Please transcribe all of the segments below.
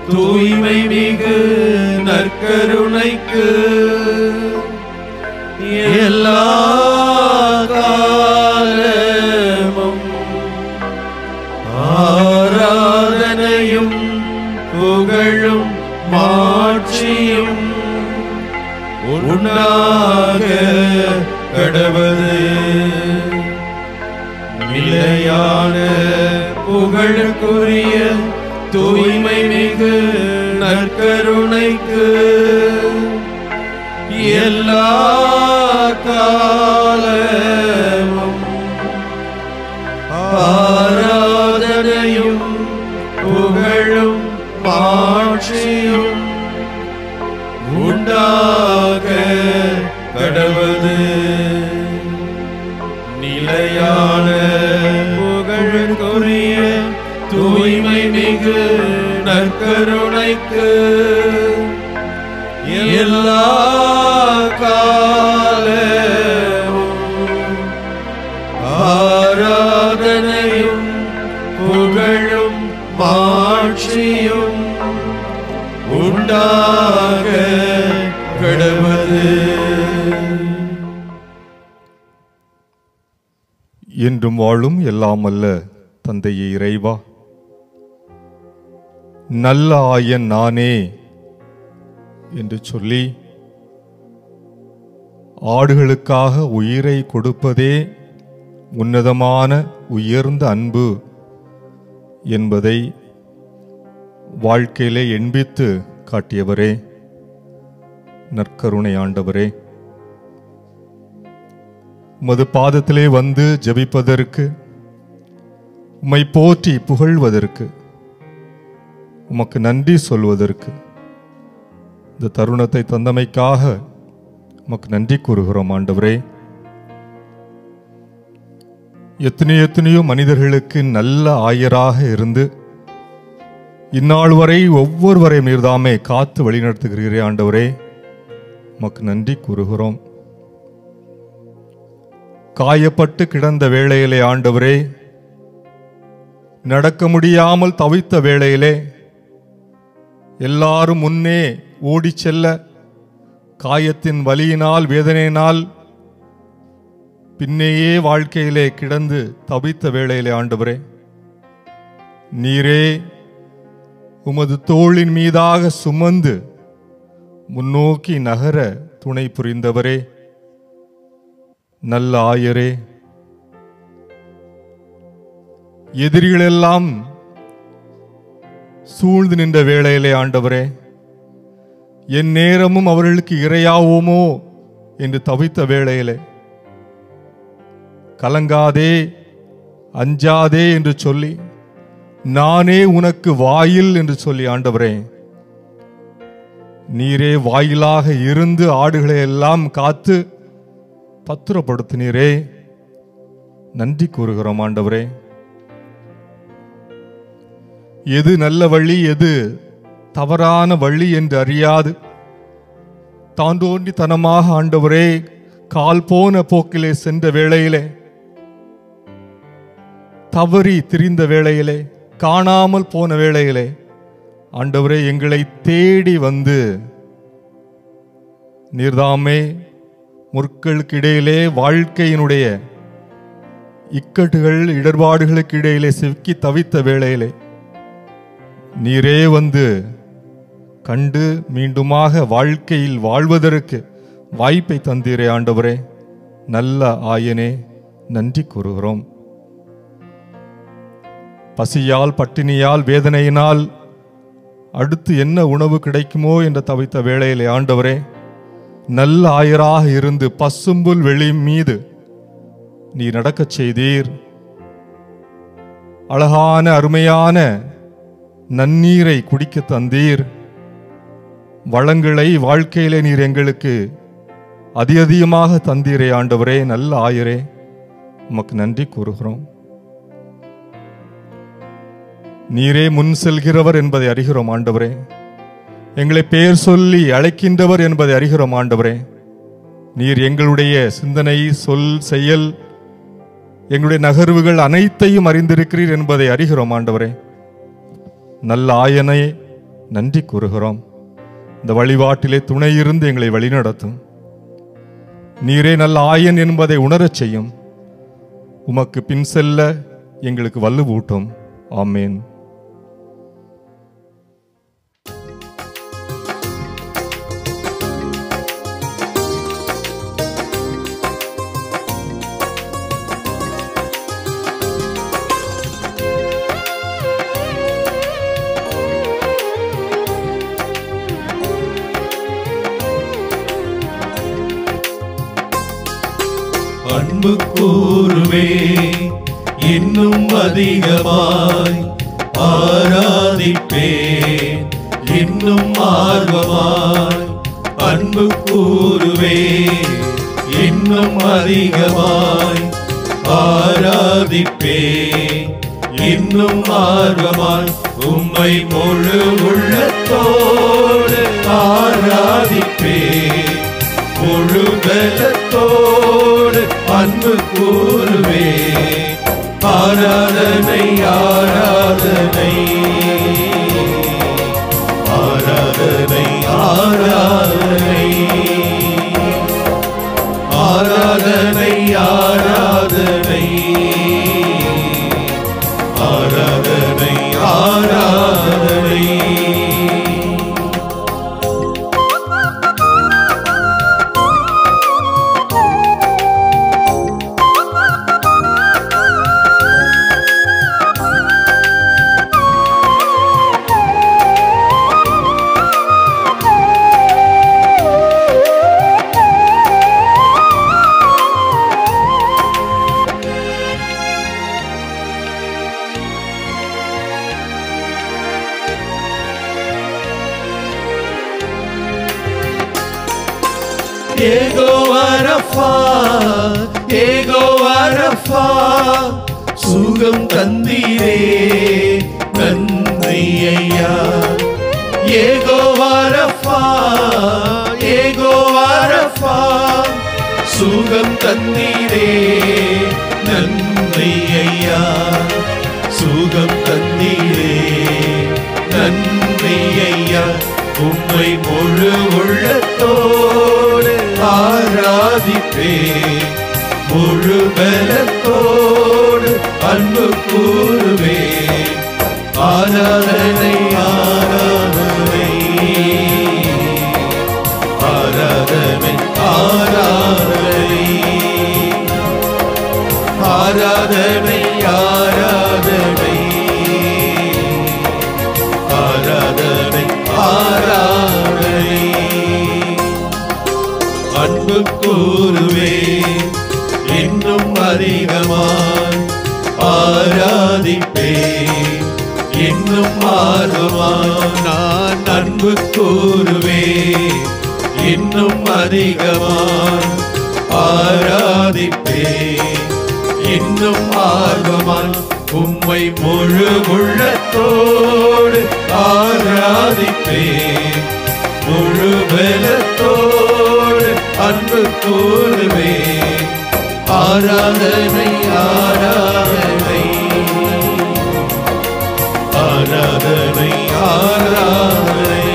தூய்மை மிகு நற்கருணைக்கு எல்லா காலமும் ஆராதனையும் புகழும் மாட்சியும் உண்டாக கடவது. நிலையான புகழுக்குரிய தூய்மை மிகு நற்கருணைக்கு எல்லா காலமும் ஆராதனையும் புகழும் மாட்சியும் உண்டாக கடவது. நிலையான புகழுக்குரிய தூய்மை மிகு நற்கருணைக்கு எல்லா காலமும் ஆராதனையும் புகழும் மாட்சியும் உண்டாக கடவது. என்றும் வாழும் எல்லாம் அல்ல தந்தையே இறைவா, நல்ல ஆயன் நானே என்று சொல்லி ஆடுகளுக்காக உயிரை கொடுப்பதே உன்னதமான உயர்ந்த அன்பு என்பதை வாழ்க்கையிலே எண்பித்து காட்டியவரே, நற்கருணை ஆண்டவரே, உமது பாதத்திலே வந்து ஜெபிப்பதற்கு, உம்மை போற்றி புகழ்வதற்கு, உமக்கு நன்றி சொல்வதற்கு இந்த தருணத்தை தந்தமைக்காக உமக்கு நன்றி கூறுகிறோம் ஆண்டவரே. எத்தனையோ மனிதர்களுக்கு நல்ல ஆயராக இருந்து இந்நாள் வரை ஒவ்வொருவரை மீர்தாமே காத்து வழிநடத்துகிறீரே ஆண்டவரே, உமக்கு நன்றி கூறுகிறோம். காயப்பட்டு கிடந்த வேளையிலே ஆண்டவரே, நடக்க முடியாமல் தவித்த வேளையிலே எல்லாரும் முன்னே ஓடி செல்ல, காயத்தின் வலியினால் வேதனையினால் பின்னேயே வாழ்க்கையிலே கிடந்து தவித்த வேளையிலே ஆண்டவரே, நீரே உமது தோளின் மீதாக சுமந்து முன்னோக்கி நகர துணை புரிந்தவரே, நல்ல ஆயரே, எதிரிகளெல்லாம் சூழ்ந்து நின்ற வேளையிலே ஆண்டவரே, என் நேரமும் அவர்களுக்கு இரையாவோமோ என்று தவித்த வேளையிலே கலங்காதே அஞ்சாதே என்று சொல்லி, நானே உனக்கு வாயில் என்று சொல்லி ஆண்டவரே, நீரே வாயிலாக இருந்து ஆடுகளை எல்லாம் காத்து பத்திரப்படுத்தினீரே, நன்றி கூறுகிறோம் ஆண்டவரே. எது நல்ல வழி எது தவறான வழி என்று அறியாது தாண்டோண்டித்தனமாக ஆண்டவரே கால் போன போக்கிலே சென்ற வேளையிலே, தவறி திரிந்த வேளையிலே, காணாமல் போன வேளையிலே ஆண்டவரே எங்களை தேடி வந்து நீர்தாமே முற்களுக்கு இடையிலே வாழ்க்கையினுடைய இக்கட்டுகள் இடர்பாடுகளுக்கு இடையிலே சிக்கி தவித்த வேளையிலே நீரே வந்து கண்டு மீண்டுமாக வாழ்க்கையில் வாழ்வதற்கு வாய்ப்பை தந்தீரே ஆண்டவரே, நல்ல ஆயனே, நன்றி கூறுகிறோம். பசியால் பட்டினியால் வேதனையினால் அடுத்து என்ன உணவு கிடைக்குமோ என்று தவித்த வேளையிலே ஆண்டவரே, நல்ல ஆயராக இருந்து பசும்புல் வெளி மீது நீ நடக்கச் செய்தீர். அழகான அருமையான நன்னீரை குடிக்க தந்தீர். வளங்களை வாழ்க்கையிலே நீர் எங்களுக்கு அதிகமாக தந்தீரே ஆண்டவரே, நல்ல ஆயரே, உமக்கு நன்றி கூறுகிறோம். நீரே முன் செல்கிறவர் என்பதை அறிகிறோம் ஆண்டவரே. எங்களை பெயர் சொல்லி அழைக்கின்றவர் என்பதை அறிகிறோம் ஆண்டவரே. நீர் எங்களுடைய சிந்தனை, சொல், செயல், எங்களுடைய நகர்வுகள் அனைத்தையும் அறிந்திருக்கிறீர் என்பதை அறிகிறோம் ஆண்டவரே. நல்ல ஆயனே, நன்றி கூறுகிறோம். இந்த வழிபாட்டிலே துணையிருந்து எங்களை வழிநடத்தும். நீரே நல்ல ஆயன் என்பதை உணரச் செய்யும். உமக்கு பின் செல்ல எங்களுக்கு வலுவூட்டும். ஆமேன். அன்பு கூறுவே இன்னும் அதிகமாய் ஆராதிப்பேன் இன்னும் ஆர்வமாய். அன்பு கூறுவே இன்னும் அதிகமாய் ஆராதிப்பேன் இன்னும் ஆர்வமாய். உம்மை முழு உள்ளத்தோடு ஆராதிப்பேன் முழு பலத்தோடு. அன்பு கூறுவே ஆராதனை ஆராதனை ஆராதனை ஆராதனை ஆராதனை ஆராதனை ஆராதனை ஆராதனை. யெகோவா ரஃபா யெகோவா ரஃபா சுகம் தந்தீரே நன்றி ஐயா. யெகோவா ரஃபா யெகோவா ரஃபா சுகம் தந்தீரே நன்றி ஐயா. சுகம் தந்தீரே நன்றி ஐயா. உம்மை முழு உள்ளத்தோடு ஆராதிப்பேன் முழு பலத்தோடு. அன்பு கூறுவேன் ஆராதனை ஆராதனை ஆராதனை ஆராதனை ஆராதனை ஆராதனை ஆராதனை ஆராதனை. அன்பு கூறுவே இன்னும் அதிகமாய் ஆராதிப்பேன் இன்னும் ஆர்வமாய். நான் அன்பு கூறுவே இன்னும் அதிகமாய் ஆராதிப்பேன் இன்னும் ஆர்வமாய். உம்மை முழு உள்ளத்தோடு ஆராதிப்பேன் முழு பலத்தோடு. அன்பு கூறுவேன் ஆராதனை ஆராதனை ஆராதனை ஆராதனை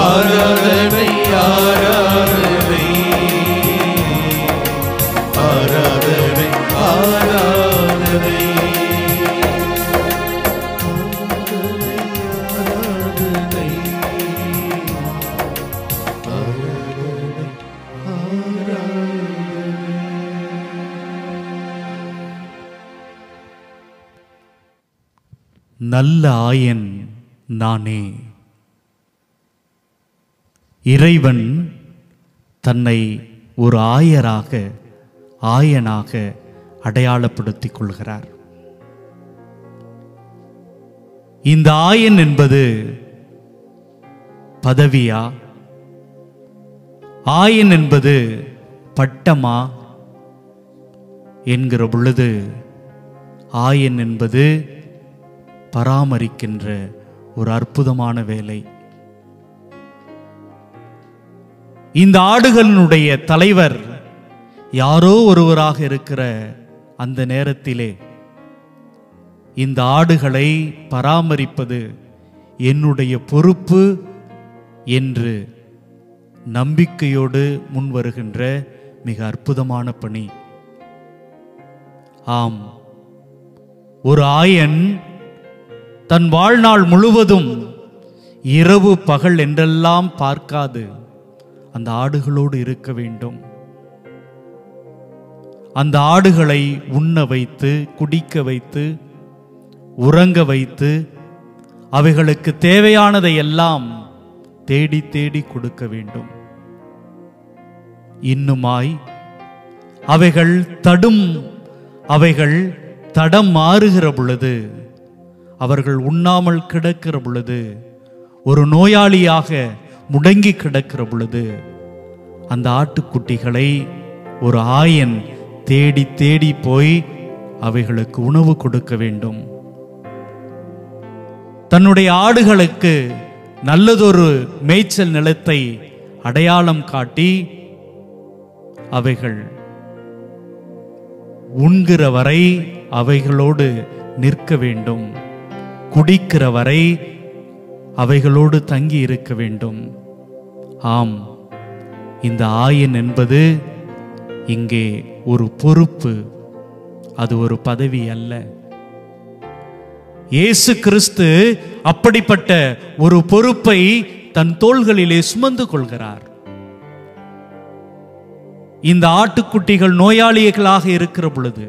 ஆராதனை ஆராதனை ஆராதனை ஆராதனை. நல்ல ஆயன் நானே. இறைவன் தன்னை ஒரு ஆயனாக அடையாளப்படுத்திக் கொள்கிறார். இந்த ஆயன் என்பது பதவியா, ஆயன் என்பது பட்டமா என்கிற பொழுது, ஆயன் என்பது பராமரிக்கின்ற ஒரு அற்புதமான வேலை. இந்த ஆடுகளினுடைய தலைவர் யாரோ ஒருவராக இருக்கிற அந்த நேரத்திலே இந்த ஆடுகளை பராமரிப்பது என்னுடைய பொறுப்பு என்று நம்பிக்கையோடு முன் வருகின்ற மிக அற்புதமான பணி. ஆம், ஒரு ஆயன் தன் வாழ்நாள் முழுவதும் இரவு பகல் என்றெல்லாம் பார்க்காது அந்த ஆடுகளோடு இருக்க வேண்டும். அந்த ஆடுகளை உண்ண வைத்து, குடிக்க வைத்து, உறங்க வைத்து, அவைகளுக்கு தேவையானதை எல்லாம் தேடி தேடி கொடுக்க வேண்டும். இன்னுமாய் அவைகள் தடம் மாறுகிற பொழுது, அவர்கள் உண்ணாமல் கிடக்கிற பொழுது, ஒரு நோயாளியாக முடங்கி கிடக்கிற பொழுது, அந்த ஆட்டுக்குட்டிகளை ஒரு ஆயன் தேடி தேடி போய் அவைகளுக்கு உணவு கொடுக்க வேண்டும். தன்னுடைய ஆடுகளுக்கு நல்லதொரு மேய்ச்சல் நிலத்தை அடையாளம் காட்டி அவைகள் உண்கிற வரை அவைகளோடு நிற்க வேண்டும், குடிக்கிற வரை அவைகளோடு தங்கி இருக்க வேண்டும். ஆம், இந்த ஆயன் என்பது இங்கே ஒரு பொறுப்பு, அது ஒரு பதவி அல்ல. இயேசு கிறிஸ்து அப்படிப்பட்ட ஒரு பொறுப்பை தன் தோள்களிலே சுமந்து கொள்கிறார். இந்த ஆட்டுக்குட்டிகள் நோயாளிகளாக இருக்கிற பொழுது,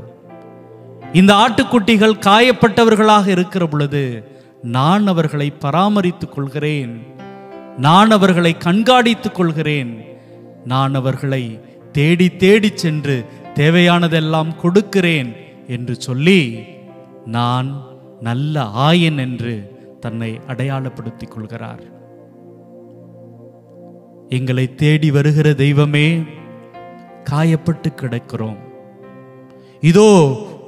இந்த ஆட்டுக்குட்டிகள் காயப்பட்டவர்களாக இருக்கிற பொழுது, நான் அவர்களை பராமரித்துக் கொள்கிறேன், நான் அவர்களை கண்காணித்துக் கொள்கிறேன், நான் அவர்களை தேடி தேடி சென்று தேவையானதெல்லாம் கொடுக்கிறேன் என்று சொல்லி நான் நல்ல ஆயன் என்று தன்னை அடையாளப்படுத்திக் கொள்கிறார். எங்களை தேடி வருகிற தெய்வமே, காயப்பட்டு கிடக்கிறோம், இதோ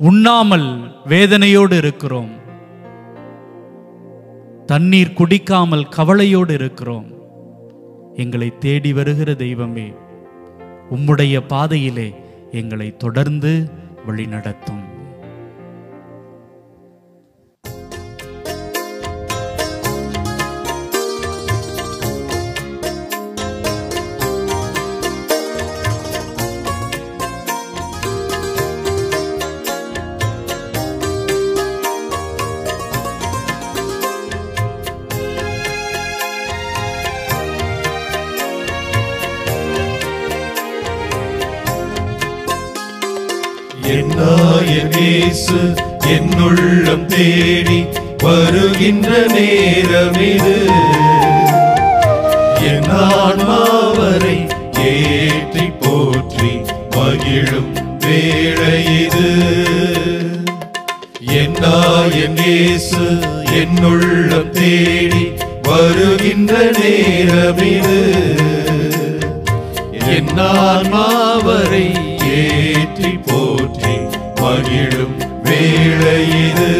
உண்ணாமல் வேதனையோடு இருக்கிறோம், தண்ணீர் குடிக்காமல் கவலையோடு இருக்கிறோம். எங்களை தேடி வருகிற தெய்வமே, உம்முடைய பாதையிலே எங்களை தொடர்ந்து வழிநடத்தும். என் இயேசு என்னுள்ளம் தேடி வருகின்ற நேரம் இது, என் ஆன்மாவரை ஏற்றி போற்றி மகிழும் வேளை இது. என் இயேசு என்னுள்ளம் தேடி வருகின்ற நேரம் இது, என் ஆன்மாவரை ஏற்றி போற்றி மகிழும் வேளை இது.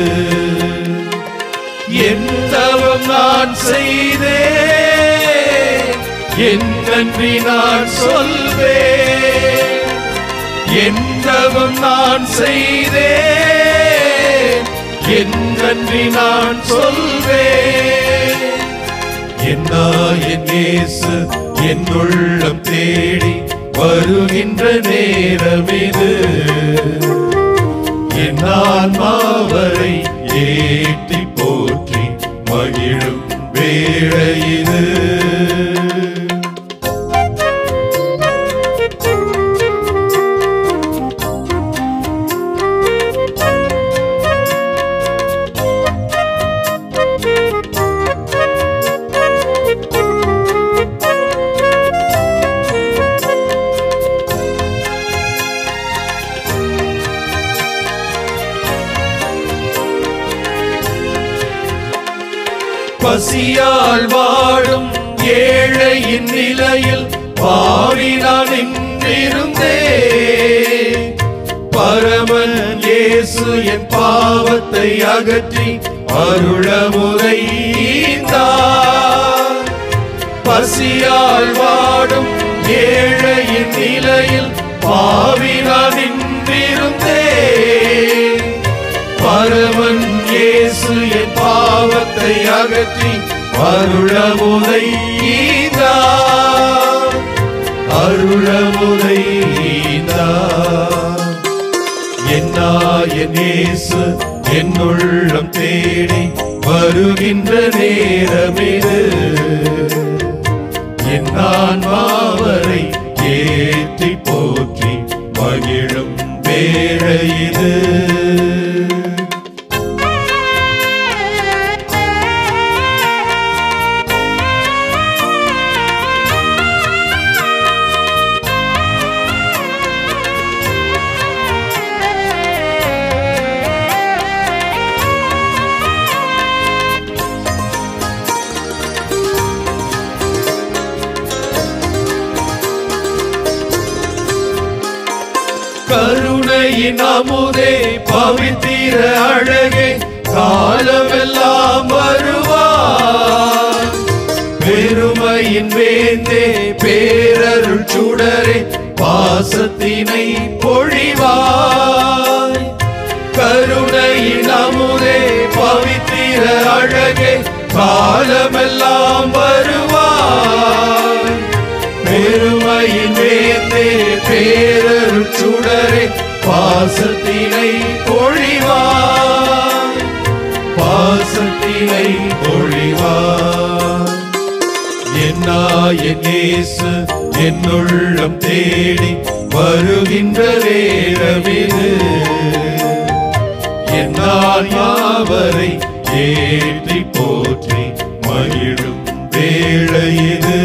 என் தவம் நான் செய்தேன், என் நன்றி நான் சொல்வேன், என் தவம் நான் செய்தேன், என் நன்றி நான் சொல்வேன். என் இயேசு என் உள்ளம் தேடி வருகின்ற நேரம் இது, என் ஆன்மாவரை ஏற்றி போற்றி மகிழும் வேளை இது. பசியால் வாடும் ஏழையின் நிலையில் பாவி நான் நின்றிருந்தேன். பரமன் இயேசு என் பாவத்தை அகற்றி அருளமுதை ஈந்தார். பசியால் வாடும் ஏழையின் நிலையில் பாவி நான் நின்றிருந்தேன். பரமன் இயேசு என் பாவத்தை அகற்றி அருளமுதை ஈந்தார், அருளமுதை ஈந்தார். என் இயேசு என் உள்ளம் தேடி வருகின்ற நேரமிது, என் ஆன்மாவரை ஏற்றி போற்றி மகிழும் வேளை இது. கருணையின் அமுதே பவித்திர அழகே காலமெல்லாம் வருவார். பெருமையின் வேந்தே பேரருள் சுடரே பாசத்தினை பொழிவாய். கருணையின் அமுதே பவித்திர அழகே காலமெல்லாம் வருவாய். பெருமையின் வேந்தே பேரருள் சுடரே பாசத்தினை பொழிவாய், பாசத்தினை பொழிவாய். என் இயேசு என் உள்ளம் தேடி வருகின்ற நேரமிது, என் ஆன்மாவரை ஏற்றி போற்றி மகிழும் வேளை இது.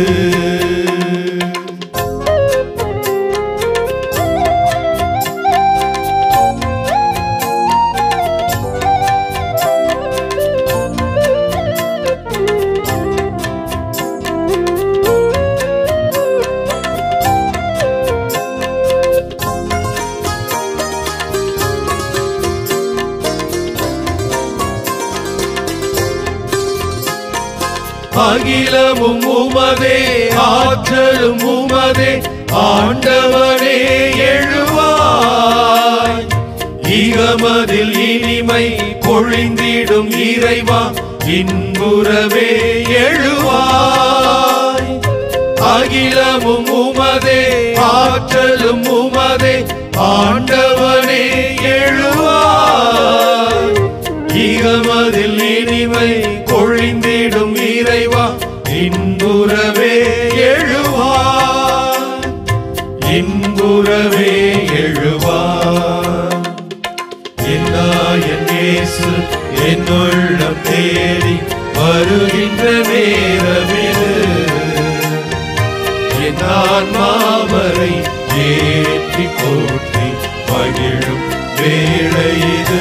அகிலமும் உமதே ஆற்றலும் உமதே ஆண்டவனே எழுவாய். இகமதில் இனிமை பொழிந்திடும் இறைவா இன்புறவே எழுவாய். அகிலமும் உமதே ஆற்றலும் உமதே ஆண்டவனே எழுவாய். இகமதில் இனிமை பொழிந்திடும் இறைவா இன்புறவே எழுவாய், இன்புறவே எழுவாய். என் இயேசு என் உள்ளம் தேடி வருகின்ற நேரமிது, என் ஆன்மாவரை ஏற்றி போற்றி மகிழும் வேளை இது.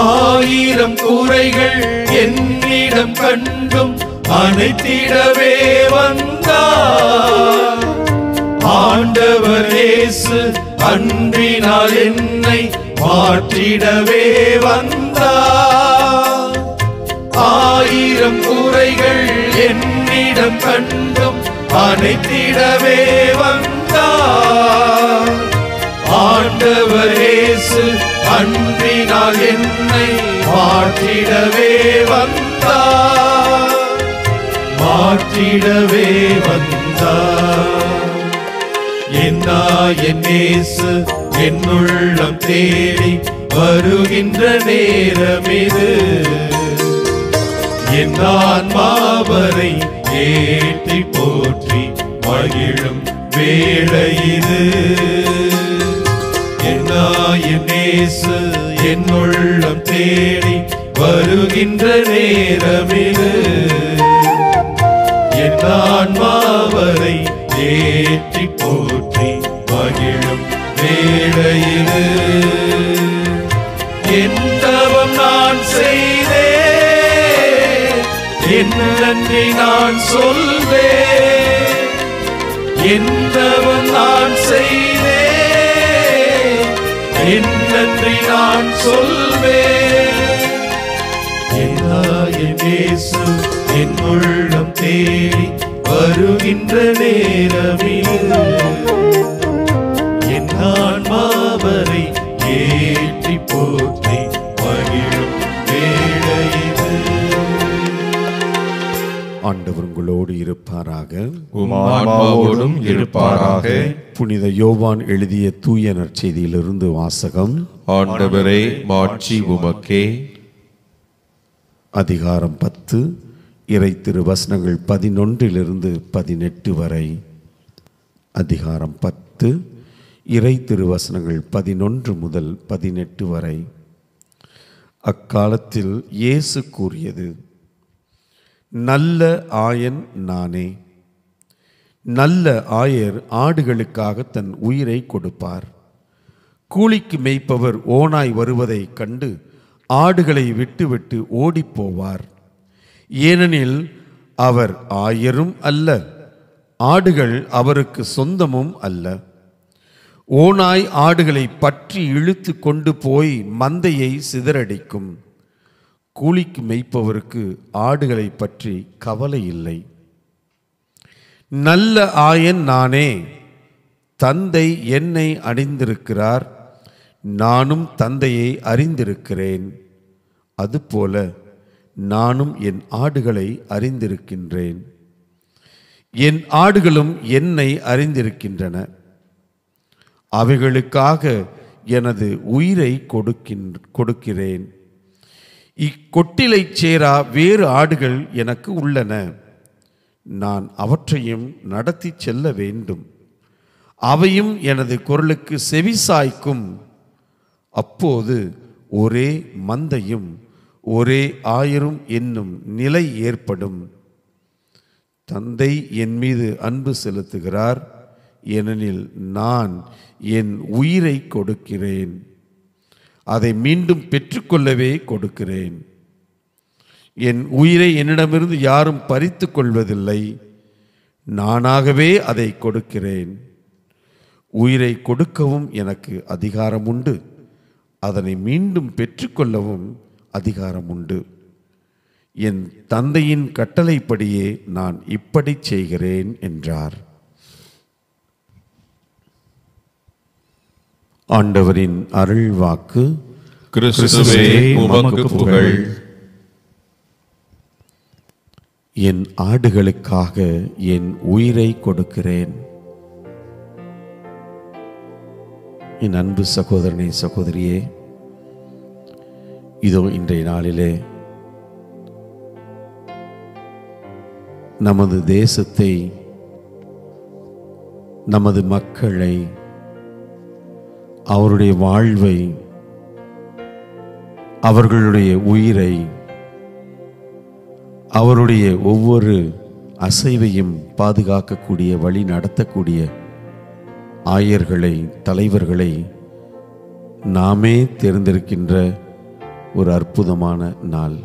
ஆயிரம் குறைகள் என்னிடம் கண்டும் அனைத்திடவே வந்தார். ஆண்டவர் இயேசு அன்பினால் என்னை மாற்றிடவே வந்தார். ஆயிரம் குறைகள் என்னிடம் கண்டும் அனைத்திடவே வந்தார். ஆண்டவர் இயேசு அன்பினால் என்னை மாற்றிடவே வந்தார், மாற்றிடவே வந்தார். என் இயேசு என் உள்ளம் தேடி வருகின்ற நேரமிது, என் ஆன்மாவரை ஏற்றி போற்றி மகிழும் வேளை இது. என் இயேசு என் உள்ளம் தேடி வருகின்ற நேரமிது, என் ஆன்மாவரை ஏற்றி போற்றி மகிழும் வேளை இது. என் தவம் நான் செய்தேன், என் நன்றி நான் சொல்வேன். என் நன்றி நான் சொல்வேன். என் இயேசு என் உள்ளம் தேடி வருகின்ற நேரமிது, என் ஆன்மாவரை ஏற்றி போற்றி மகிழும் வேளையிது. ஆண்டவர் உங்களோடு இருப்பாராக, உம் ஆன்மாவோடும் இருப்பாராக. புனித யோவான் எழுதிய தூய நற்செய்தியிலிருந்து வாசகம். ஆண்டவரே, மாட்சி உமக்கே. அதிகாரம் 10, இறை திருவசனங்கள் 11 18 வரை. அதிகாரம் 10, இறை திருவசனங்கள் 11 முதல் 18 வரை. அக்காலத்தில் இயேசு கூறியது, நல்ல ஆயன் நானே. நல்ல ஆயர் ஆடுகளுக்காக தன் உயிரை கொடுப்பார். கூலிக்கு மேய்ப்பவர் ஓநாய் வருவதை கண்டு ஆடுகளை விட்டுவிட்டு ஓடிப்போவார். ஏனெனில் அவர் ஆயரும் அல்ல, ஆடுகள் அவருக்கு சொந்தமும் அல்ல. ஓநாய் ஆடுகளை பற்றி இழுத்து கொண்டு போய் மந்தையை சிதறடிக்கும். கூலிக்கு மேய்ப்பவருக்கு ஆடுகளை பற்றி கவலை இல்லை. நல்ல ஆயன் நானே. தந்தை என்னை அறிந்திருக்கிறார், நானும் தந்தையை அறிந்திருக்கிறேன். அதுபோல நானும் என் ஆடுகளை அறிந்திருக்கின்றேன், என் ஆடுகளும் என்னை அறிந்திருக்கின்றன. அவைகளுக்காக எனது உயிரை கொடுக்கிறேன். இக்கொட்டிலை சேரா வேறு ஆடுகள் எனக்கு உள்ளன. நான் அவற்றையும் நடத்தி செல்ல வேண்டும். அவையும் எனது குரலுக்கு செவிசாய்க்கும். அப்போது ஒரே மந்தையும் ஒரே ஆயரும் என்னும் நிலை ஏற்படும். தந்தை என் மீது அன்பு செலுத்துகிறார், ஏனெனில் நான் என் உயிரை கொடுக்கிறேன். அதை மீண்டும் பெற்றுக்கொள்ளவே கொடுக்கிறேன். என் உயிரை என்னிடமிருந்து யாரும் பறித்து கொள்வதில்லை, நானாகவே அதை கொடுக்கிறேன். உயிரை கொடுக்கவும் எனக்கு அதிகாரம் உண்டு, அதனை மீண்டும் பெற்றுக்கொள்ளவும் அதிகாரம் உண்டு. என் தந்தையின் கட்டளைப்படியே நான் இப்படி செய்கிறேன் என்றார். ஆண்டவரின் அருள் வாக்கு. கிறிஸ்துவே, உமக்கு புகழ். என் ஆடுகளுக்காக என் உயிரை கொடுக்கிறேன். என் அன்பு சகோதரனே, சகோதரியே, இதோ இன்றைய நாளிலே நமது தேசத்தை, நமது மக்களை, அவருடைய வாழ்வை, அவர்களுடைய உயிரை, அவருடைய ஒவ்வொரு அசைவையும் பாதுகாக்கக்கூடிய, வழி நடத்தக்கூடிய ஆயர்களை, தலைவர்களை நாமே தேர்ந்தெடுக்கின்ற ஒரு அற்புதமான நாள்.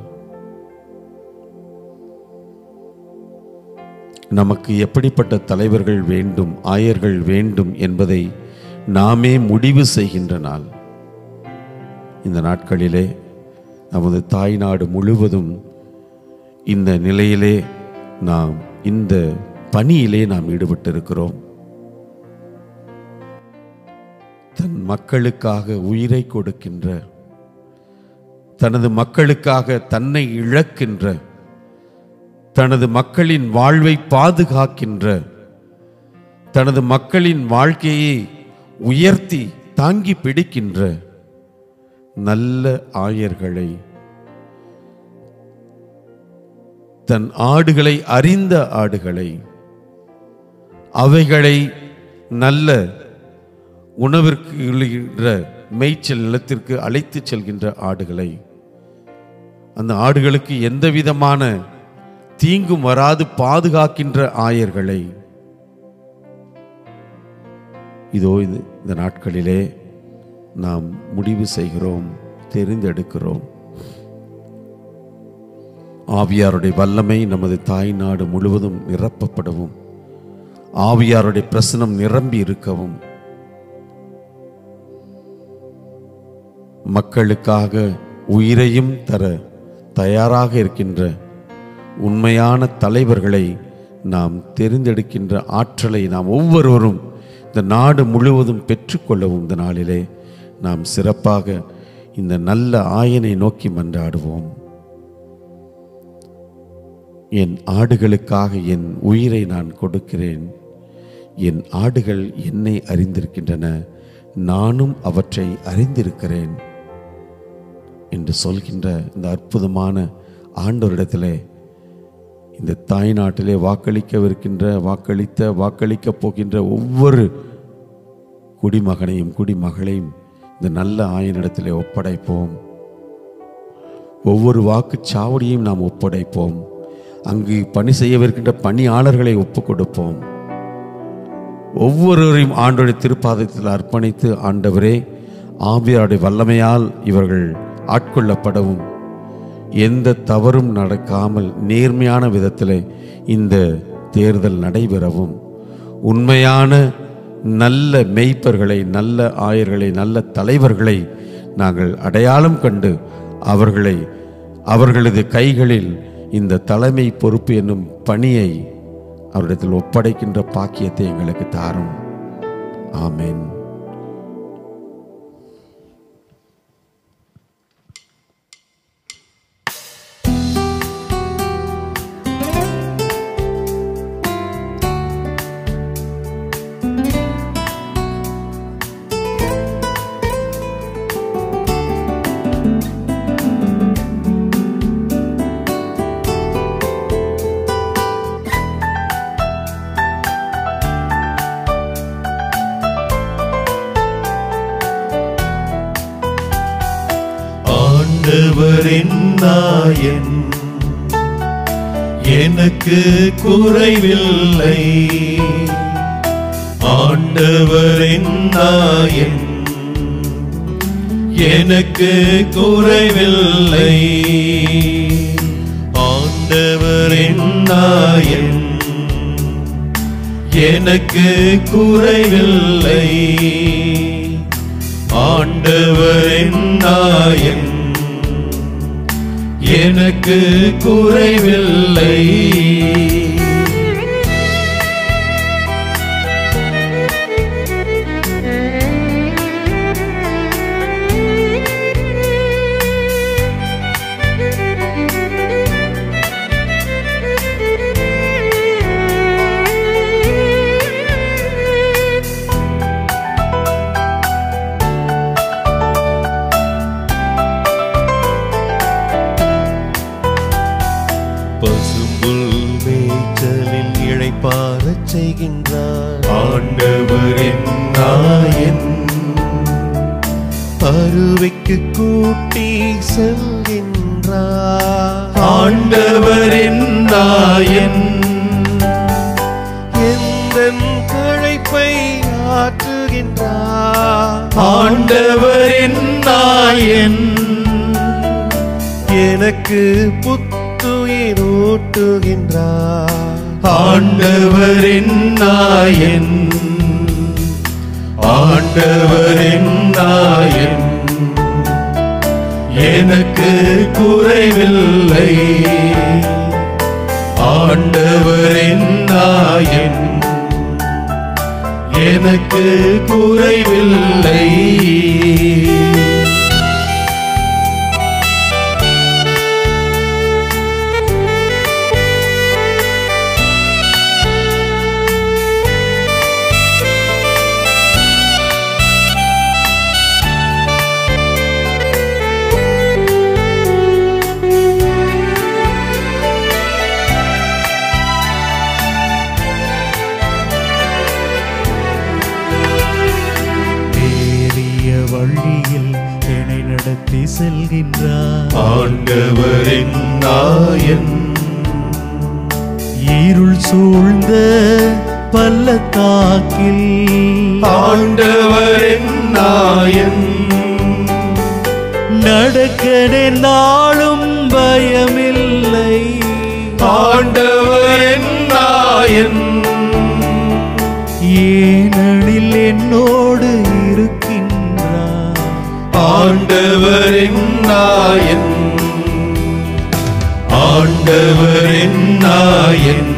நமக்கு எப்படிப்பட்ட தலைவர்கள் வேண்டும், ஆயர்கள் வேண்டும் என்பதை நாமே முடிவு செய்கின்ற நாள். இந்த நாட்களிலே நமது தாய்நாடு முழுவதும் இந்த நிலையிலே நாம், இந்த பணியிலே நாம் ஈடுபட்டிருக்கிறோம். தன் மக்களுக்காக உயிரை கொடுக்கின்ற, தனது மக்களுக்காக தன்னை இழக்கின்ற, தனது மக்களின் வாழ்வை பாதுகாக்கின்ற, தனது மக்களின் வாழ்க்கையை உயர்த்தி தாங்கி பிடிக்கின்ற நல்ல ஆயர்களை, தன் ஆடுகளை, அறிந்த ஆடுகளை, அவைகளை நல்ல உணவிற்கு மேய்ச்சல் நிலத்திற்கு அழைத்து செல்கின்ற ஆடுகளை, அந்த ஆடுகளுக்கு எந்த விதமான தீங்கும் வராது பாதுகாக்கின்ற ஆயர்களை, இதோ இந்த நாட்களிலே நாம் முடிவு செய்கிறோம், தெரிந்தெடுக்கிறோம். ஆவியாருடைய வல்லமை நமது தாய்நாடு முழுவதும் நிரப்பப்படவும், ஆவியாருடைய பிரசனம் நிரம்பி இருக்கவும், மக்களுக்காக உயிரையும் தர தயாராக இருக்கின்ற உண்மையான தலைவர்களை நாம் தெரிந்தெடுக்கின்ற ஆற்றலை நாம் ஒவ்வொருவரும் இந்த நாடு முழுவதும் பெற்றுக்கொள்ளவும் இந்த நாளிலே நாம் சிறப்பாக இந்த நல்ல ஆயனை நோக்கி மன்றாடுவோம். என் ஆடுகளுக்காக என் உயிரை நான் கொடுக்கிறேன். என் ஆடுகள் என்னை அறிந்திருக்கின்றன, நானும் அவற்றை அறிந்திருக்கிறேன் என்று சொல்கின்ற இந்த அற்புதமான ஆண்டவரிடத்திலே இந்த தாய்நாட்டிலே வாக்களிக்கப் போகின்ற ஒவ்வொரு குடிமகனையும் குடிமகளையும் இந்த நல்ல ஆயனிடத்திலே ஒப்படைப்போம். ஒவ்வொரு வாக்குச்சாவடியையும் நாம் ஒப்படைப்போம். அங்கு பணி செய்யவிருக்கின்ற பணியாளர்களை ஒப்புக் கொடுப்போம். ஒவ்வொருவரையும் ஆண்டவருடைய திருப்பாதத்தில் அர்ப்பணித்து, ஆண்டவரே, ஆவியாருடைய வல்லமையால் இவர்கள் ஆட்கொள்ளப்படவும், எந்த தவறும் நடக்காமல் நேர்மையான விதத்தில் இந்த தேர்தல் நடைபெறவும், உண்மையான நல்ல மேய்ப்பர்களை, நல்ல ஆயர்களை, நல்ல தலைவர்களை நாங்கள் அடையாளம் கண்டு அவர்களது கைகளில் இந்த தலைமை பொறுப்பு என்னும் பணியை அவரிடத்தில் ஒப்படைக்கின்ற பாக்கியத்தை எங்களுக்கு தாரும். ஆமென். ஆண்டவரின் நாயன் எனக்கு குறைவில்லை. ஆண்டவரின் நாயன் எனக்கு குறைவில்லை. ஆண்டவரின் நாயன் எனக்கு குறைவில்லை. ஆண்டவரின் நாயன் எனக்கு குறைவில்லை. பசும்புல் மேய்ச்சலில் இளைப்பாறச் செய்கின்றார். ஆண்டவரின் நாயன் பருவைக்கு கூட்டி செல்கின்றார். ஆண்டவரின் நாயன் எந்தன் களைப்பை ஆற்றுகின்றார். ஆண்டவரின் நாயன் எனக்கு ஊட்டுகின்றார். ஆண்டவரின் நாயன், ஆண்டவரின் நாயன் எனக்கு குறைவில்லை. ஆண்டவரின் நாயன் எனக்கு குறைவில்லை. வழியில் என்னை நடத்தி செல்கின்றார். ஆண்டவரின் நாயன் இருள் சூழ்ந்த பள்ளத்தாக்கில் ஆண்டவரின் நாயன் நடக்க நாளும் பயமில்லை. ஆண்டவரின் நாயன் ஏனெனில் என்னோடு இருக்கின்றார். ஆண்டவரின் நாயன், ஆண்டவரின் நாயன்,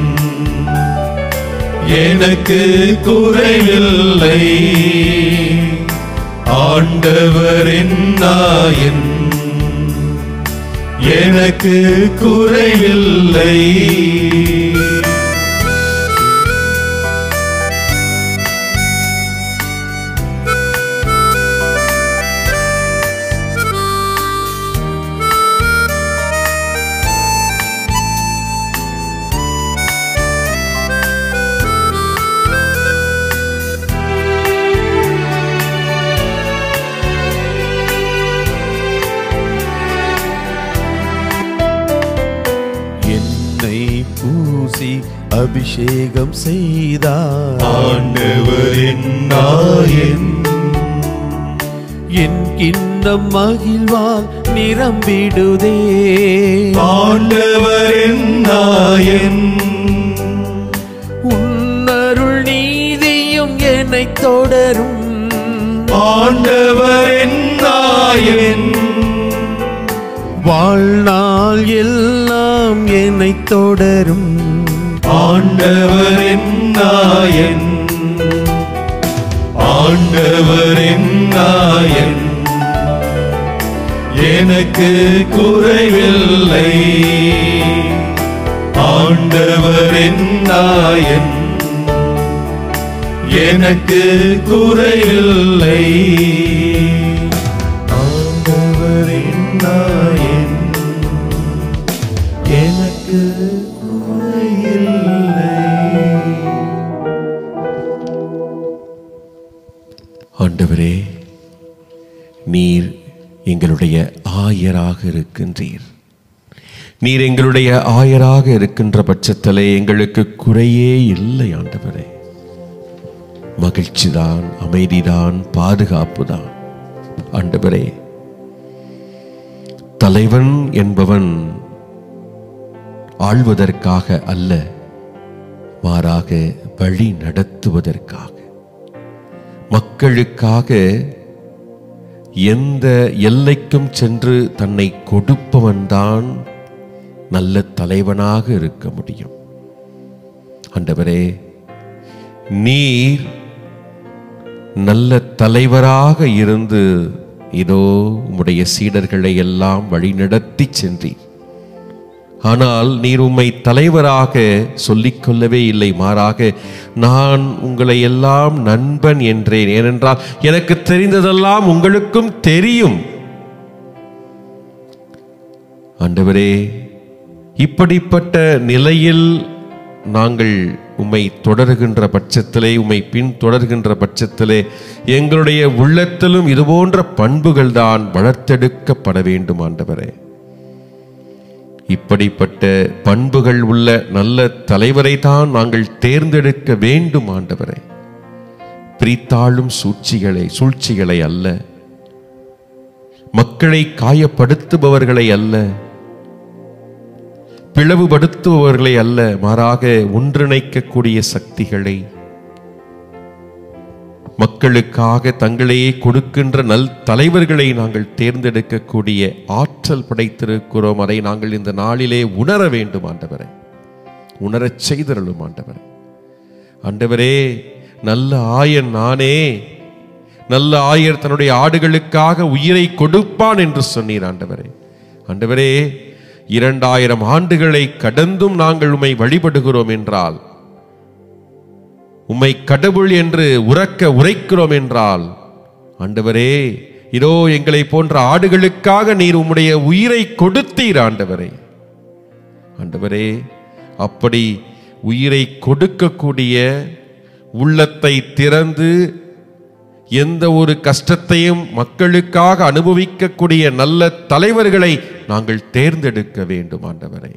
எனக்கு குறைவில்லை. ஆண்டவரின் நாயன், எனக்கு குறைவில்லை. பூசி அபிஷேகம் செய்தார். ஆண்டவரின் நாயன், என் கிண்ணம் மகிழ்வால் நிரம்பிடுதே. ஆண்டவரின் நாயன், உன்னருள் நீதியும் என்னை தொடரும். ஆண்டவரின் நாயன், வாழ்நாள் எல்லாம் என்னை தொடரும். ஆண்டவரின் நாயன், ஆண்டவரின் நாயன், எனக்கு குறைவில்லை. ஆண்டவரின் நாயன், எனக்கு குறைவில்லை. ஆண்டவரின் நாயன், எனக்கு குறையில்லை. ஆண்டவரே, நீர் எங்களுடைய ஆயராக இருக்கின்றீர். நீர் எங்களுடைய ஆயராக இருக்கின்ற பட்சத்திலே எங்களுக்கு குறையே இல்லை. ஆண்டவரே, மகிழ்ச்சிதான், அமைதிதான், பாதுகாப்பு தான். ஆண்டவரே, தலைவன் என்பவன் ஆள்வதற்காக அல்ல, மாறாக வழி நடத்துவதற்காக, மக்களுக்காக எந்த எல்லைக்கும் சென்று தன்னை கொடுப்பவன்தான் நல்ல தலைவனாக இருக்க முடியும். ஆண்டவரே, நீர் நல்ல தலைவராக இருந்து இதோ உம்முடைய சீடர்களை எல்லாம் வழிநடத்தி சென்றீர். ஆனால் நீர் உம்மை தலைவராக சொல்லிக்கொள்ளவே இல்லை, மாறாக நான் உங்களை எல்லாம் நண்பன் என்றேன். ஏனென்றால் எனக்கு தெரிந்ததெல்லாம் உங்களுக்கும் தெரியும். ஆண்டவரே, இப்படிப்பட்ட நிலையில் நாங்கள் உம்மை தொடர்கின்ற பட்சத்திலே, உம்மை பின் தொடர்கின்ற பட்சத்திலே எங்களுடைய உள்ளத்திலும் இதுபோன்ற பண்புகள் தான் வளர்த்தெடுக்கப்பட வேண்டும். ஆண்டவரே, இப்படிப்பட்ட பண்புகள் உள்ள நல்ல தலைவரை தான் நாங்கள் தேர்ந்தெடுக்க வேண்டும். ஆண்டவரே, பிரித்தாளும் சூழ்ச்சிகளை அல்ல, மக்களை காயப்படுத்துபவர்களை அல்ல, பிளவுபடுத்துபவர்களை அல்ல, மாறாக ஒன்றிணைக்கக்கூடிய சக்திகளை, மக்களுக்காக தங்களையே கொடுக்கின்ற நல் தலைவர்களை நாங்கள் தேர்ந்தெடுக்கக்கூடிய ஆற்றல் படைத்திருக்கிறோம். அதை நாங்கள் இந்த நாளிலே உணர வேண்டும். ஆண்டவரே, உணரச் செய்தருளும். ஆண்டவரே, ஆண்டவரே, நல்ல ஆயன் நானே, நல்ல ஆயர் தன்னுடைய ஆடுகளுக்காக உயிரை கொடுப்பான் என்று சொன்னீர். ஆண்டவரே, ஆண்டவரே, 2000 ஆண்டுகளை கடந்தும் நாங்கள் உம்மை வழிபடுகிறோம் என்றால், உம்மை கடவுள் என்று உரைக்கிறோம் என்றால், ஆண்டவரே, இதோ எங்களை போன்ற ஆடுகளுக்காக நீர் உம்முடைய உயிரை கொடுத்தீர். ஆண்டவரே, ஆண்டவரே, அப்படி உயிரை கொடுக்கக்கூடிய உள்ளத்தை திறந்து எந்த ஒரு கஷ்டத்தையும் மக்களுக்காக அனுபவிக்கக்கூடிய நல்ல தலைவர்களை நாங்கள் தேர்ந்தெடுக்க வேண்டும். ஆண்டவரே,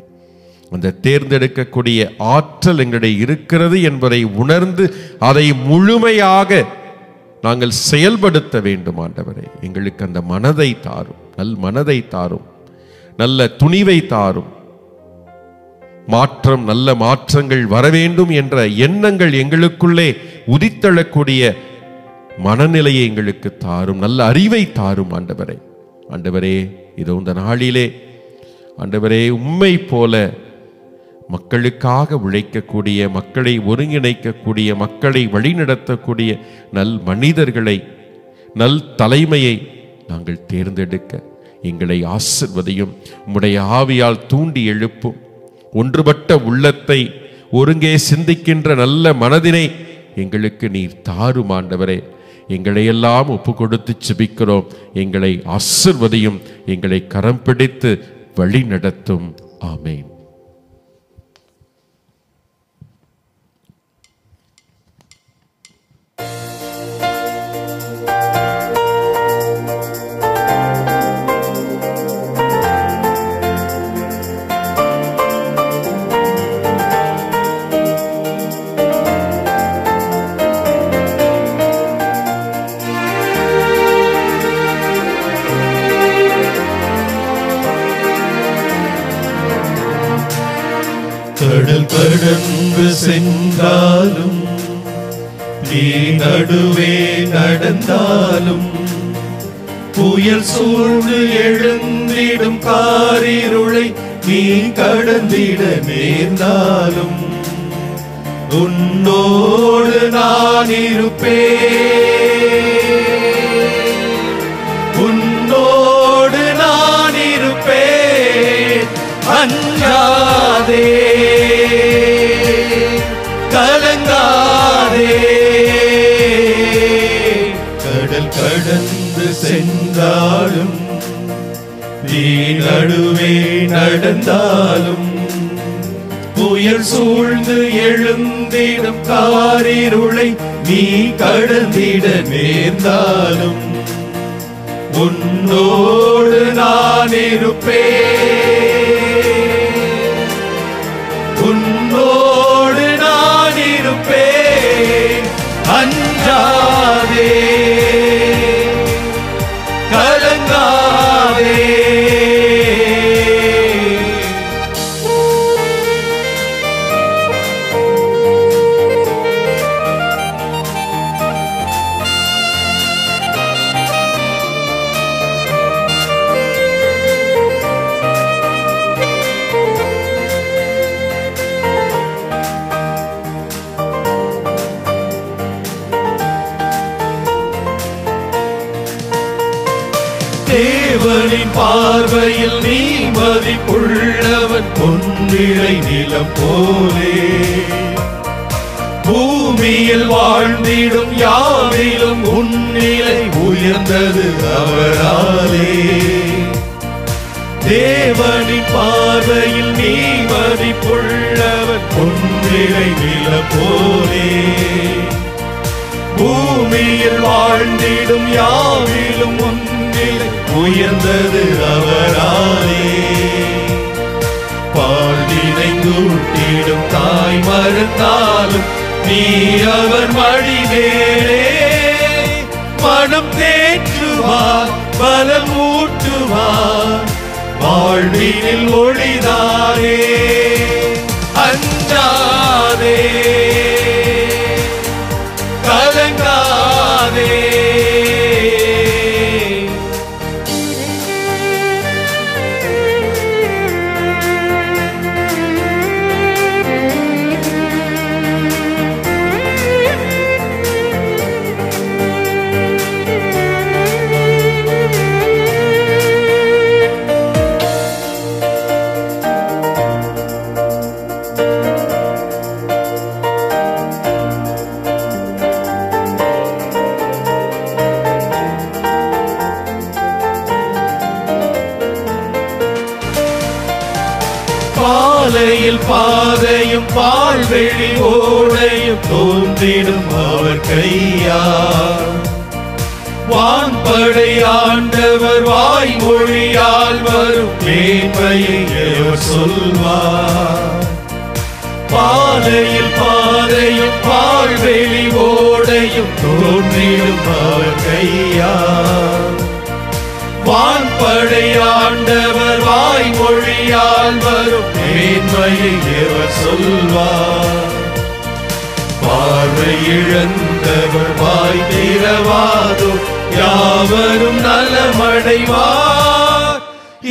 அந்த தேர்ந்தெடுக்கக்கூடிய ஆற்றல் எங்களுடைய இருக்கிறது என்பதை உணர்ந்து அதை முழுமையாக நாங்கள் செயல்படுத்த வேண்டும். ஆண்டவரே, எங்களுக்கு அந்த மனதை தாரும், நல் மனதை தாரும், நல்ல துணிவை தாரும். நல்ல மாற்றங்கள் வர வேண்டும் என்ற எண்ணங்கள் எங்களுக்குள்ளே உதித்தெழக்கூடிய மனநிலையை எங்களுக்கு தாரும், நல்ல அறிவை தாரும். ஆண்டவரே, ஆண்டவரே, இதோ இந்த நாளிலே ஆண்டவரே, உம்மை போல மக்களுக்காக உழைக்கக்கூடிய, மக்களை ஒருங்கிணைக்கக்கூடிய, மக்களை வழிநடத்தக்கூடிய நல் மனிதர்களை, நல் தலைமையை நாங்கள் தேர்ந்தெடுக்க எங்களை ஆசிர்வதியும். உம்முடைய ஆவியால் தூண்டி எழுப்பும். ஒன்றுபட்ட உள்ளத்தை, ஒருங்கே சிந்திக்கின்ற நல்ல மனதினை எங்களுக்கு நீர் தாரும் ஆண்டவரே. எங்களை எல்லாம் ஒப்பு கொடுத்து செபிக்கிறோம். எங்களை ஆசிர்வதியும், எங்களை கரம் பிடித்து வழி நடத்தும். ஆமேன். கடல் கடந்து சென்றாலும், நீ நடுவே நடந்தாலும், புயல் சூழ்ந்து எழுந்திடும் காரிருளை நீ கடந்திட நேர்ந்தாலும், உன்னோடு நான் இருப்பேன், உன்னோடு நான் இருப்பேன். அஞ்சாதே, கலங்காதே. கடல் கடந்து சென்றாலும், நீ நடுவே நடந்தாலும், புயல் சூழ்ந்து எழுந்திடும் காரிருளை நீ கடந்திட நேர்ந்தாலும், உன்னோடு நான் இருப்பேன், உன்னோடு நான் இருப்பேன். அஞ்சாதே, கலங்காதே. தேவனின் பார்வையில் நீ மதிப்புள்ளவன், பொன்னிலை நிலம் போலே. பூமியில் வாழ்ந்திடும் யாவிலும் உன்னிலை உயர்ந்தது அவராலே. தேவனின் பார்வையில் நீ மதிப்புள்ளவன், பொன்னிலை நிலம் போலே. பூமியில் வாழ்ந்திடும் யாவிலும் உன்னிலை உயர்ந்தது அவராலே. பால்வினை கூட்டிடும் தாய் மறந்தாலும் நீ அவர் மடிவேரே. மனம் தேற்றுவார், பலம் ஊட்டுவார், வாழ்வினில் ஒளிதானே. அஞ்சாதே, கலங்காதே. பாலையில் பாதையும் பால்வெளி ஓடையும் தோன்றிடும் அவர் கையால். வான்படை ஆண்டவர் வாய்மொழியால் வரும் மேன்மையை அவர் சொல்வார். பாலையில் பாதையும் பால்வெளி ஓடையும் தோன்றிடும் அவர் கையால். வான்படை ஆண்டவர் வாய்மொழியால் வரும் மேன்மையை அவர் சொல்வார். பார்வை இழந்தவர் வாய் திறவாதோ, யாவரும் நலமடைவார்.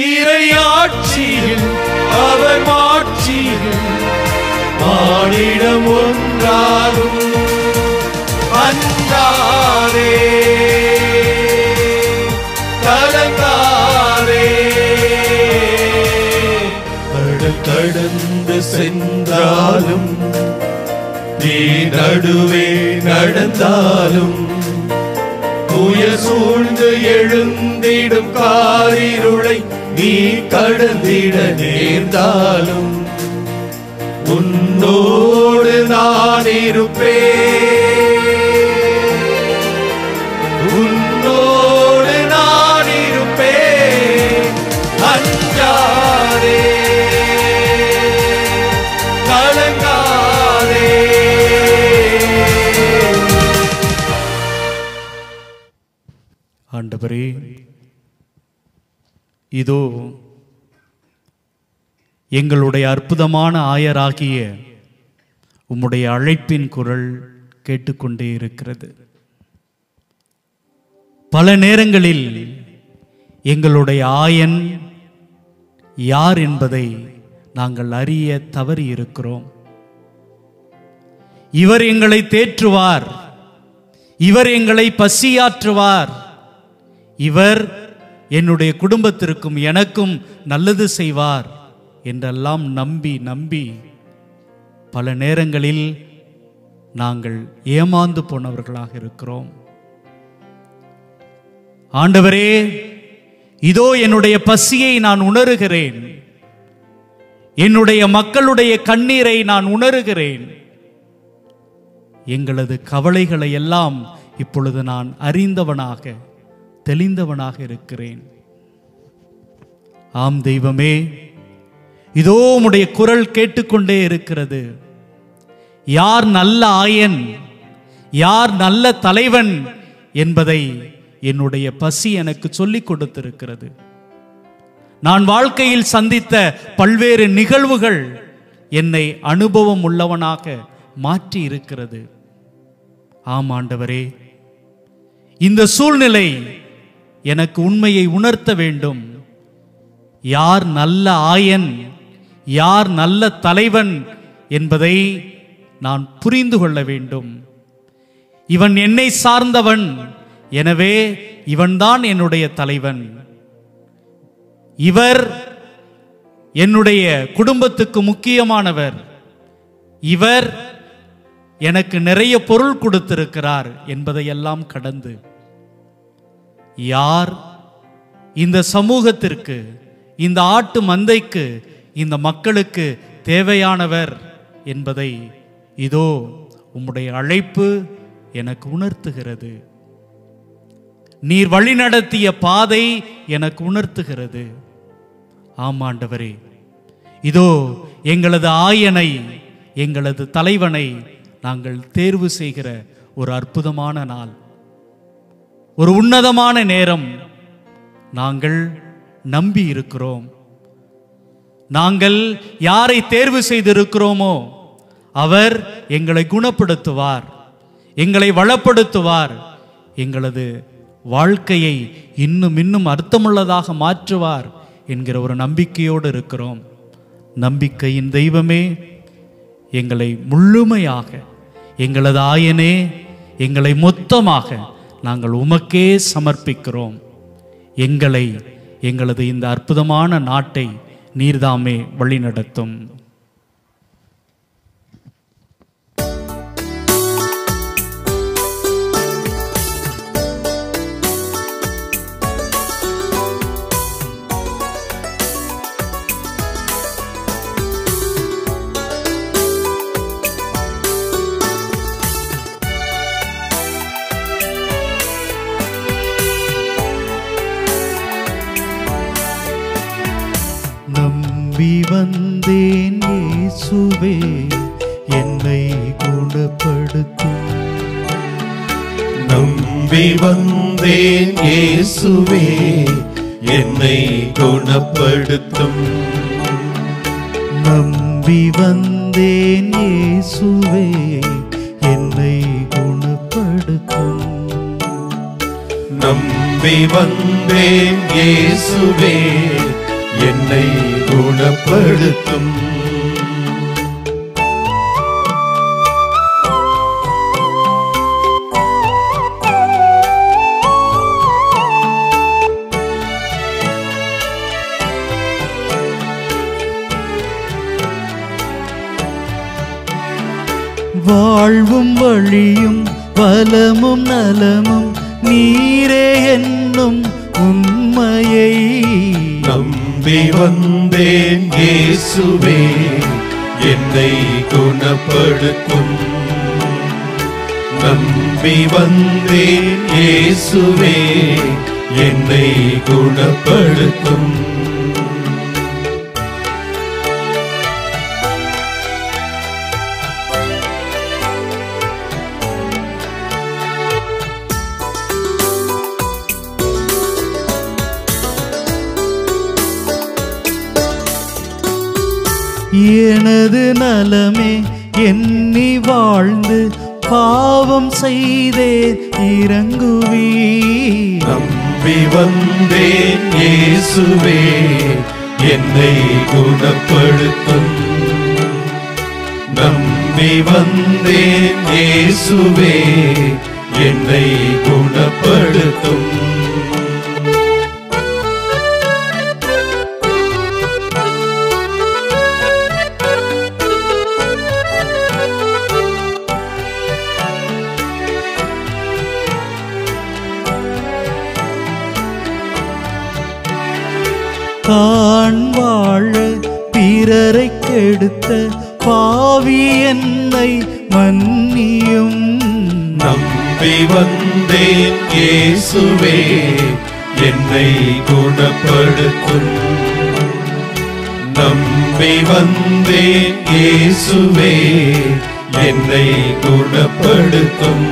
இறையாட்சியில் அவர் மாட்சியில் மானிடம் ஒன்றாகும். அஞ்சாதே கலங்காதே, கடல் கடந்து சென்றாலும் நீ நடுவே நடந்தாலும் புயல் சூழ்ந்து எழுந்திடும் காரிருளை நீ கடந்திட நேர்ந்தாலும் உன்னோடு நான் இருப்பேன், உன்னோடு நான் இருப்பேன். அஞ்சாதே கலங்காதே. ஆண்டவரே, இதோ எங்களுடைய அற்புதமான ஆயராகிய உம்முடைய அழைப்பின் குரல் கேட்டுக்கொண்டே இருக்கிறது. பல நேரங்களில் எங்களுடைய ஆயன் யார் என்பதை நாங்கள் அறிய தவறி இருக்கிறோம். இவர் எங்களை தேற்றுவார், இவர் எங்களை பசியாற்றுவார், இவர் என்னுடைய குடும்பத்திற்கும் எனக்கும் நல்லது செய்வார் என்றெல்லாம் நம்பி நம்பி பல நேரங்களில் நாங்கள் ஏமாந்து போனவர்களாக இருக்கிறோம். ஆண்டவரே, இதோ என்னுடைய பசியை நான் உணர்கிறேன், என்னுடைய மக்களுடைய கண்ணீரை நான் உணர்கிறேன். எங்களது கவலைகளை எல்லாம் இப்பொழுது நான் அறிந்தவனாக தெளிந்தவனாக இருக்கிறேன். ஆம் தெய்வமே, இதோ உம்முடைய குரல் கேட்டுக்கொண்டே இருக்கிறது. யார் நல்ல ஆயன், யார் நல்ல தலைவன் என்பதை என்னுடைய பசி எனக்கு சொல்லிக் கொடுத்திருக்கிறது. நான் வாழ்க்கையில் சந்தித்த பல்வேறு நிகழ்வுகள் என்னை அனுபவம் உள்ளவனாக மாற்றி இருக்கிறது. ஆம் ஆண்டவரே, இந்த சூழ்நிலை எனக்கு உண்மையை உணர்த்த வேண்டும். யார் நல்ல ஆயன், யார் நல்ல தலைவன் என்பதை நான் புரிந்து கொள்ள வேண்டும். இவன் என்னை சார்ந்தவன், எனவே இவன்தான் என்னுடைய தலைவன். இவர் என்னுடைய குடும்பத்துக்கு முக்கியமானவர், இவர் எனக்கு நிறைய பொருள் கொடுத்திருக்கிறார் என்பதையெல்லாம் கடந்து யார் இந்த சமூகத்திற்கு, இந்த ஆட்டு மந்தைக்கு, இந்த மக்களுக்கு தேவையானவர் என்பதை இதோ உம்முடைய அழைப்பு எனக்கு உணர்த்துகிறது. நீர் வழிநடத்திய பாதை எனக்கு உணர்த்துகிறது. ஆமாண்டவரே, இதோ எங்களது ஆயனை, எங்களது தலைவனை நாங்கள் தேர்வு செய்கிற ஒரு அற்புதமான நாள், ஒரு உன்னதமான நேரம். நாங்கள் நம்பி இருக்கிறோம். நாங்கள் யாரை தேர்வு செய்திருக்கிறோமோ அவர் எங்களை குணப்படுத்துவார், எங்களை வளப்படுத்துவார், எங்களது வாழ்க்கையை இன்னும் இன்னும் அர்த்தமுள்ளதாக மாற்றுவார் என்கிற ஒரு நம்பிக்கையோடு இருக்கிறோம். நம்பிக்கையின் தெய்வமே, எங்களை முழுமையாக, எங்களது ஆயனே, எங்களை மொத்தமாக நாங்கள் உமக்கே சமர்ப்பிக்கிறோம். எங்களை, எங்களது இந்த அற்புதமான நாட்டை நீர்தாமே வழிநடத்தும். நம்பி வந்தேன் இயேசுவே, என்னை குணப்படுத்தும். நம்பி வந்தேன் இயேசுவே, என்னை குணப்படுத்தும். நம்பி வந்தேன் இயேசுவே, என்னை குணப்படுத்தும். நம்பி வந்தேன் இயேசுவே என்னை குணப்படுத்தும். வாழ்வும் வழியும் பலமும் நலமும் நீரே என்னும் உண்மையை நம்பி வந்தேன் இயேசுவே என்னை குணப்படுத்தும். நம்பி வந்தேன் இயேசுவே என்னை குணப்படுத்தும். எனது நலமே எண்ணி வாழ்ந்து பாவம் செய்தே இறங்குவி. நம்பி வந்தேன் இயேசுவே என்னை குணப்படுத்தும். நம்பி வந்தேன் இயேசுவே என்னை குணப்படுத்தும். தான் வாழ பிறரை கெடுத்த பாவி என்னை மன்னியும். நம்பி வந்தேன் இயேசுவே என்னை குணப்படுத்தும். நம்பி வந்தேன் இயேசுவே என்னை குணப்படுத்தும்.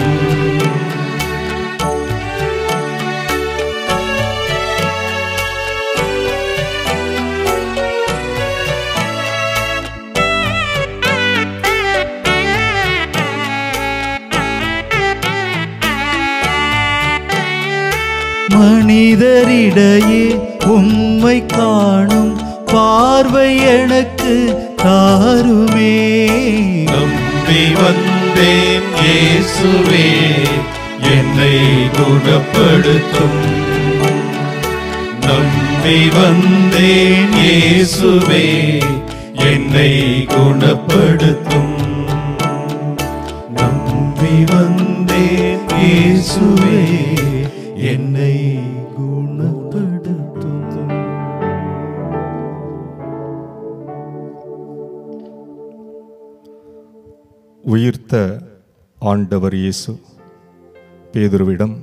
மனிதரிடையே உம்மை காணும் பார்வை எனக்கு தாருமே. நம்பி வந்தேன் இயேசுவே என்னை குணப்படுத்தும். நம்பி வந்தேன் இயேசுவே என்னை குணப்படுத்தும். நம்பி வந்தேன் இயேசுவே என்னை குணப்படுத்தும். உயிர்த்த ஆண்டவர் இயேசு பேதுருவிடம்,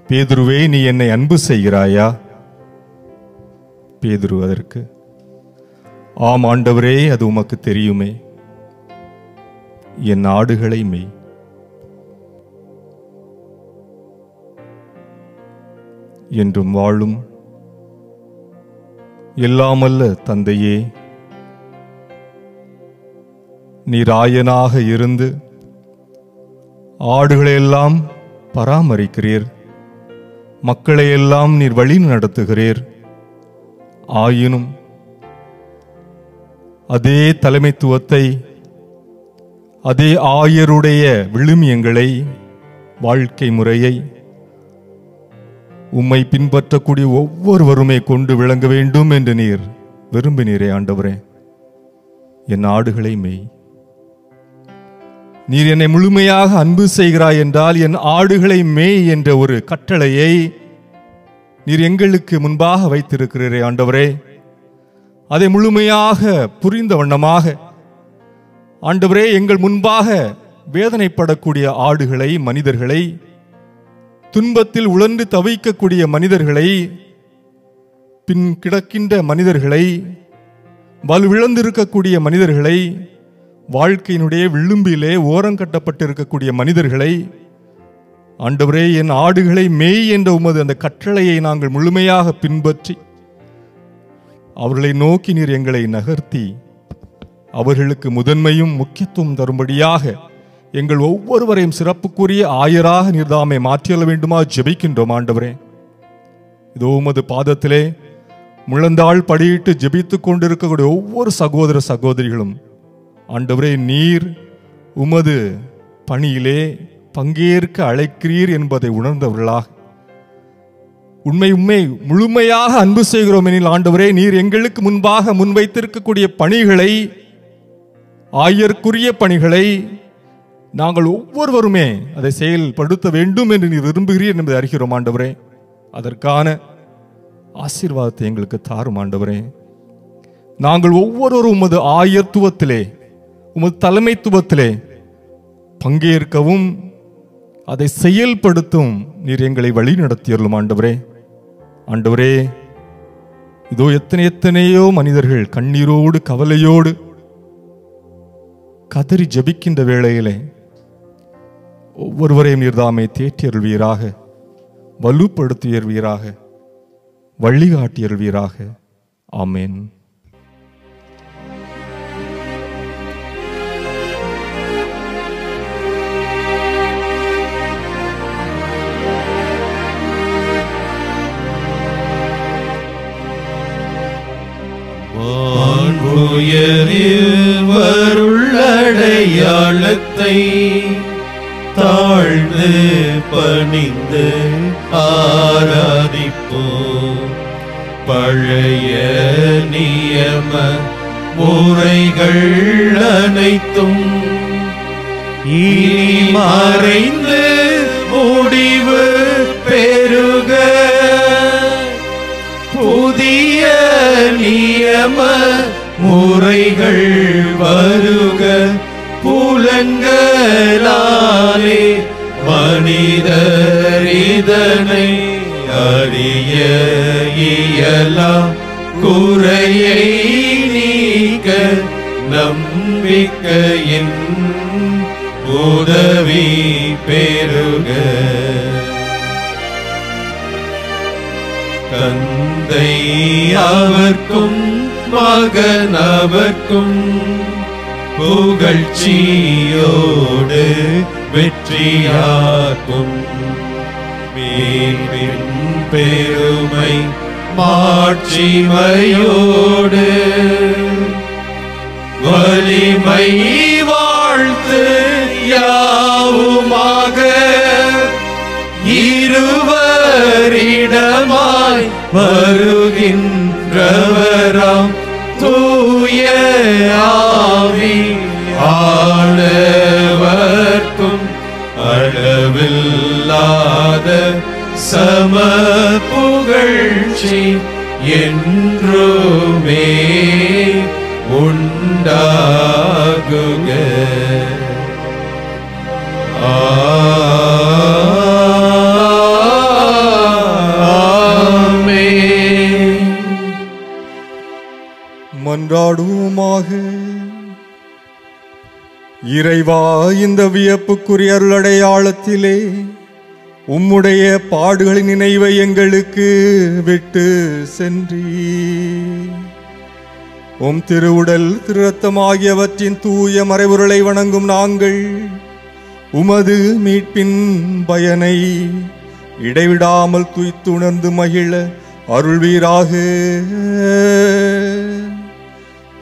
பேதுருவே, நீ என்னை அன்பு செய்கிறாயா? பேதுரு அதற்கு, ஆம் ஆண்டவரே, அது உமக்கு தெரியுமே. என் ஆடுகளை மேய். என்றும் வாழும் எல்லாமல்ல தந்தையே, நீர் ஆயனாக இருந்து ஆடுகளையெல்லாம் பராமரிக்கிறீர், மக்களையெல்லாம் நீர் வழி நடத்துகிறீர். ஆயினும் அதே தலைமைத்துவத்தை, அதே ஆயருடைய விழுமியங்களை, வாழ்க்கை முறையை உம்மை பின்பற்றக்கூடிய ஒவ்வொருவருமே கொண்டு விளங்க வேண்டும் என்று நீர் விரும்பினீரே ஆண்டவரே. என் ஆடுகளை மேய். நீர் என்னை முழுமையாக அன்பு செய்கிறாய் என்றால் என் ஆடுகளை மேய் என்ற ஒரு கட்டளையை நீர் எங்களுக்கு முன்பாக வைத்திருக்கிறீரே ஆண்டவரே. அதை முழுமையாக புரிந்த வண்ணமாக ஆண்டவரே, எங்கள் முன்பாக வேதனைப்படக்கூடிய ஆடுகளை, மனிதர்களை, துன்பத்தில் உழன்று தவிக்கக்கூடிய மனிதர்களை, பின் கிடக்கின்ற மனிதர்களை, வலுவிழந்திருக்கக்கூடிய மனிதர்களை, வாழ்க்கையினுடைய விளிம்பிலே ஓரங்கட்டப்பட்டிருக்கக்கூடிய மனிதர்களை, ஆண்டவரே, என் ஆடுகளை மேய் என்ற உமது அந்த கட்டளையை நாங்கள் முழுமையாக பின்பற்றி அவர்களை நோக்கி நீர் எங்களை நகர்த்தி அவர்களுக்கு முதன்மையும் முக்கியத்துவம் தரும்படியாக எங்கள் ஒவ்வொருவரையும் சிறப்புக்குரிய ஆயராக நீர்தாமை மாற்றியல வேண்டுமா ஜெபிக்கின்றோம் ஆண்டவரே. இதோ உமது பாதத்திலே முழந்தாள் படியிட்டு ஜெபித்துக் கொண்டிருக்கக்கூடிய ஒவ்வொரு சகோதர சகோதரிகளும் ஆண்டவரே, நீர் உமது பணியிலே பங்கேற்க அழைக்கிறீர் என்பதை உணர்ந்தவர்களாக உண்மை முழுமையாக அன்பு செய்கிறோம் எனில் ஆண்டவரே, நீர் எங்களுக்கு முன்பாக முன்வைத்திருக்கக்கூடிய பணிகளை, ஆயர்க்குரிய பணிகளை நாங்கள் ஒவ்வொருவருமே அதை செயல்படுத்த வேண்டும் என்று நீர் விரும்புகிறீர் என்பதை அறிகிறோம் ஆண்டவரே. அதற்கான ஆசீர்வாதத்தை எங்களுக்கு தாரும் ஆண்டவரே. நாங்கள் ஒவ்வொருவரும் உமது ஆயர்த்துவத்திலே, உமது தலைமைத்துவத்திலே பங்கேற்கவும் அதை செயல்படுத்தும் நீர் எங்களை வழி நடத்தியருளும் ஆண்டவரே. ஆண்டவரே, இதோ எத்தனையோ மனிதர்கள் கண்ணீரோடு கவலையோடு கதறி ஜபிக்கின்ற வேளையிலே ஒவ்வொருவரையும் நீர்தாமே தேற்றியருள்வீராக, வலுப்படுத்தியருள்வீராக, வழிகாட்டியருள்வீராக. ஆமென். வான்உயரில் வருள்ளடையாளத்தை தாழ்ந்து பணிந்து ஆராதிப்போம். பழைய நியம முறைகள் அனைத்தும் இனி மறைந்து முடிவு பெறுக. புதிய நியம முறைகள் வருக. புலன்களாலே மனிதர் இதனை அறிய இயலாம். குறையை நீக்க நம்பிக்கையின் உதவி பெறுக. தந்தை அவர்க்கும் மகன் அவர்க்கும் புகழ்ச்சியோடு வெற்றியாக்கும். மீட்பின் பெருமை மாட்சிமையோடு வலிமை வாழ்த்து யாவுமாக. இருவரிடமாய் வருகின்றவராம் தூய ஆவி ஆனவர்க்கும் அளவில்லாத சம புகழ்ச்சி என்றுமே உண்டாகுக. மன்றாடுவோமாக. இறைவா, இந்த வியப்புக்குரிய அருளடையாளத்திலே உம்முடைய பாடுகளின் நினைவை எங்களுக்கு விட்டு சென்றீர். உம் திருவுடல் திருரத்தம் ஆகியவற்றின் தூய மறைபொருளை வணங்கும் நாங்கள் உமது மீட்பின் பயனை இடைவிடாமல் துய்த்துணர்ந்து மகிழ அருள்வீராக.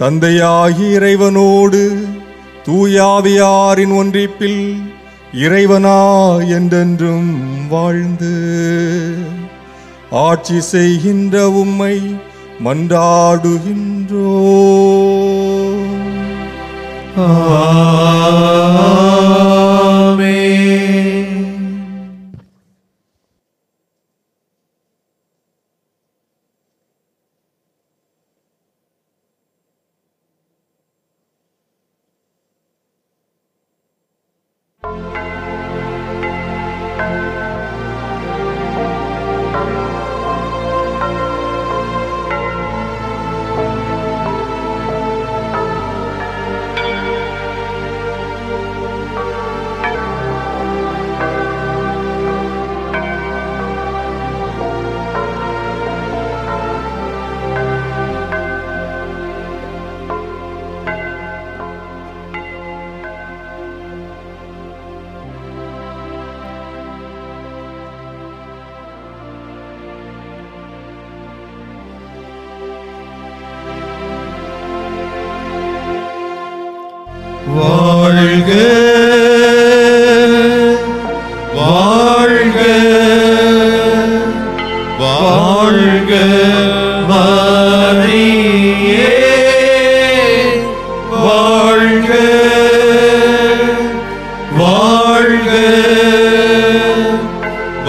தந்தையாகி இறைவனோடு தூயாவியாரின் ஒன்றிப்பில் இறைவனா என்றென்றும் வாழ்ந்து ஆட்சி செய்கின்ற உம்மை மன்றாடுகின்றோ.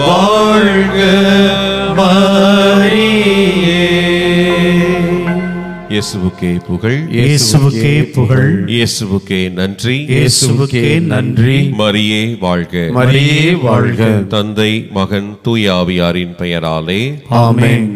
வாழ்க மரியே. இயேசுவுக்கே புகழ், இயேசுவுக்கே புகழ், இயேசுவுக்கே நன்றி, இயேசுவுக்கே நன்றி. மரியே வாழ்க, மரியே வாழ்க. தந்தை மகன் தூய ஆவியாரின் பெயராலே ஆமென்.